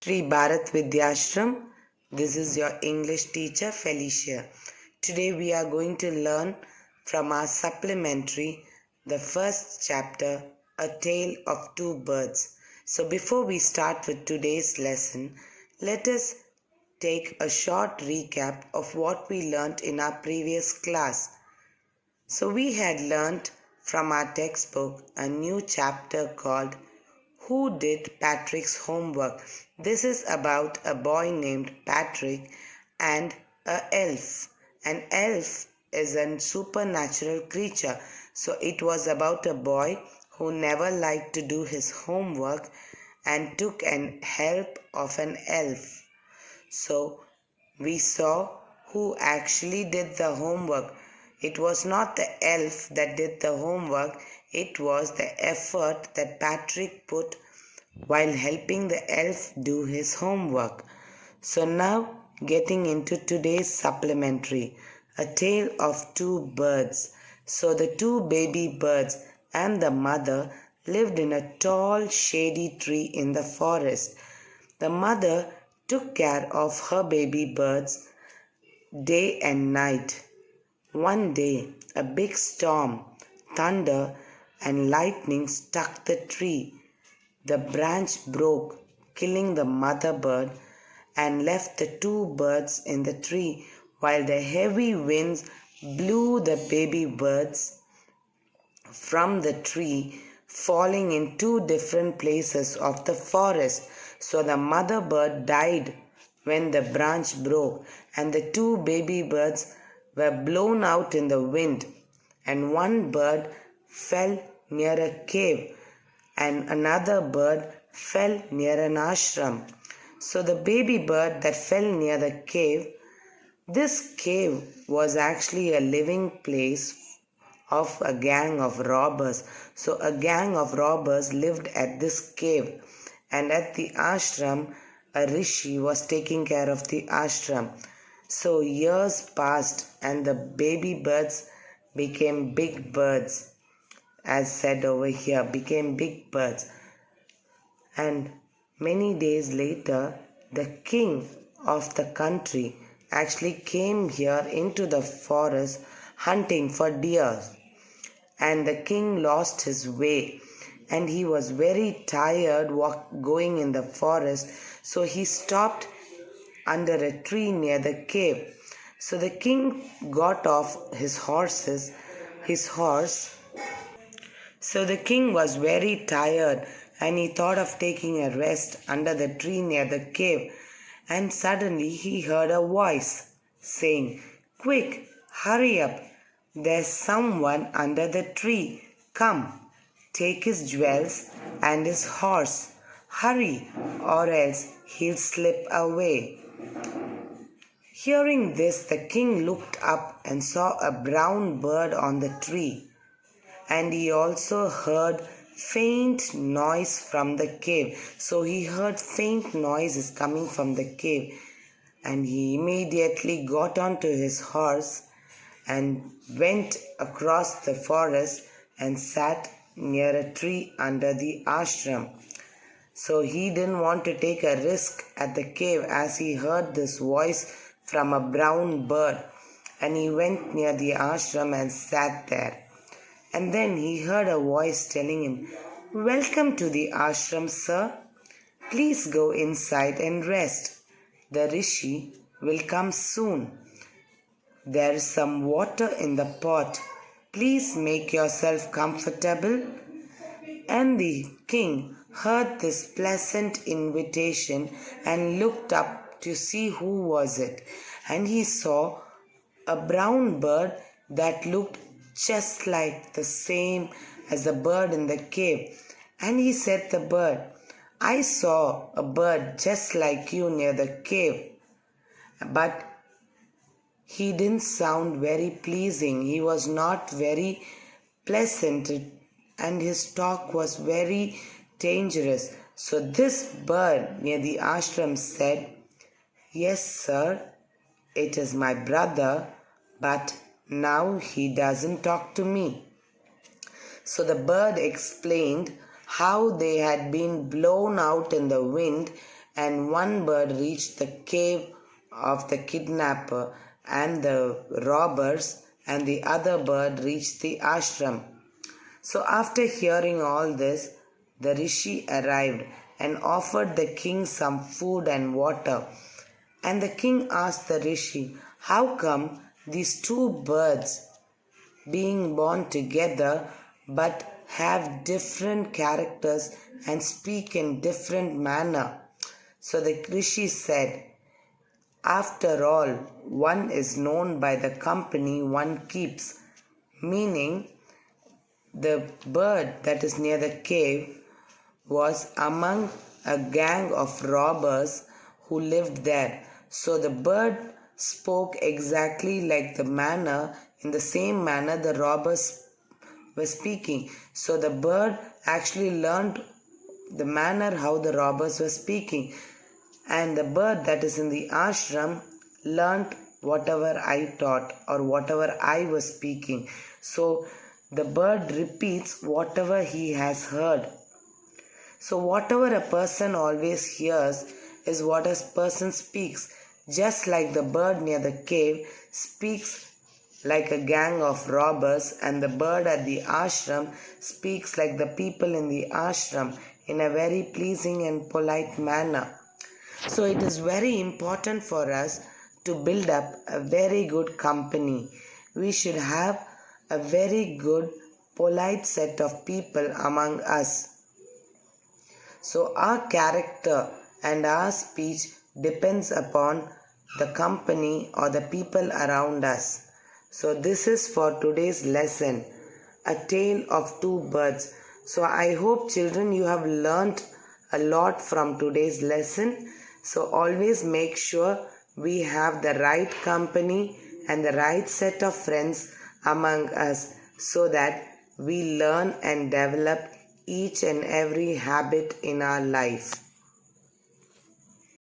Shri Bharat Vidyashram. This is your English teacher Felicia. Today we are going to learn from our supplementary the first chapter, A Tale of Two Birds. So before we start with today's lesson, let us take a short recap of what we learnt in our previous class. So we had learnt from our textbook a new chapter called Who Did Patrick's Homework? This is about a boy named Patrick and an elf. An elf is a supernatural creature. So it was about a boy who never liked to do his homework and took an help of an elf. So we saw who actually did the homework. It was not the elf that did the homework. It was the effort that Patrick put while helping the elf do his homework. So now getting into today's supplementary, A Tale of Two Birds. So the two baby birds and the mother lived in a tall shady tree in the forest. The mother took care of her baby birds day and night. One day, a big storm, thunder and lightning struck the tree. The branch broke, killing the mother bird, and left the two birds in the tree, while the heavy winds blew the baby birds from the tree, falling in two different places of the forest. So the mother bird died when the branch broke, and the two baby birds were blown out in the wind, and one bird fell near a cave and another bird fell near an ashram. So the baby bird that fell near the cave, this cave was actually a living place of a gang of robbers. So a gang of robbers lived at this cave, and at the ashram a rishi was taking care of the ashram. So years passed and the baby birds became big birds, as said over here, became big birds. And many days later, the king of the country actually came here into the forest hunting for deer. And the king lost his way and he was very tired going in the forest. So he stopped under a tree near the cave. So the king got off his horse. So the king was very tired and he thought of taking a rest under the tree near the cave. And suddenly he heard a voice saying, "Quick, hurry up. There's someone under the tree. Come, take his jewels and his horse. Hurry, or else he'll slip away." Hearing this, the king looked up and saw a brown bird on the tree. And he also heard faint noise from the cave. So he heard faint noises coming from the cave. And he immediately got onto his horse and went across the forest and sat near a tree under the ashram. So he didn't want to take a risk at the cave as he heard this voice from a brown bird. And he went near the ashram and sat there. And then he heard a voice telling him, "Welcome to the ashram, sir. Please go inside and rest. The rishi will come soon. There is some water in the pot. Please make yourself comfortable." And the king heard this pleasant invitation and looked up to see who was it. And he saw a brown bird that looked just like the same as the bird in the cave. And he said to the bird, "I saw a bird just like you near the cave." But he didn't sound very pleasing. He was not very pleasant and his talk was very dangerous. So this bird near the ashram said, "Yes, sir, it is my brother, but now he doesn't talk to me." So the bird explained how they had been blown out in the wind and one bird reached the cave of the kidnapper and the robbers, and the other bird reached the ashram. So after hearing all this, the rishi arrived and offered the king some food and water. And the king asked the rishi, "How come these two birds, being born together, but have different characters and speak in different manner?" So the rishi said, "After all, one is known by the company one keeps," meaning the bird that is near the cave was among a gang of robbers who lived there. So the bird spoke exactly like in the same manner the robbers were speaking. So the bird actually learned the manner how the robbers were speaking. And the bird that is in the ashram learnt whatever I taught or whatever I was speaking. So the bird repeats whatever he has heard. So whatever a person always hears is what a person speaks. Just like the bird near the cave speaks like a gang of robbers, and the bird at the ashram speaks like the people in the ashram in a very pleasing and polite manner. So it is very important for us to build up a very good company. We should have a very good, polite set of people among us. So our character and our speech depends upon the company or the people around us. So this is for today's lesson, A Tale of Two Birds. So I hope children you have learnt a lot from today's lesson. So always make sure we have the right company and the right set of friends among us so that we learn and develop each and every habit in our life.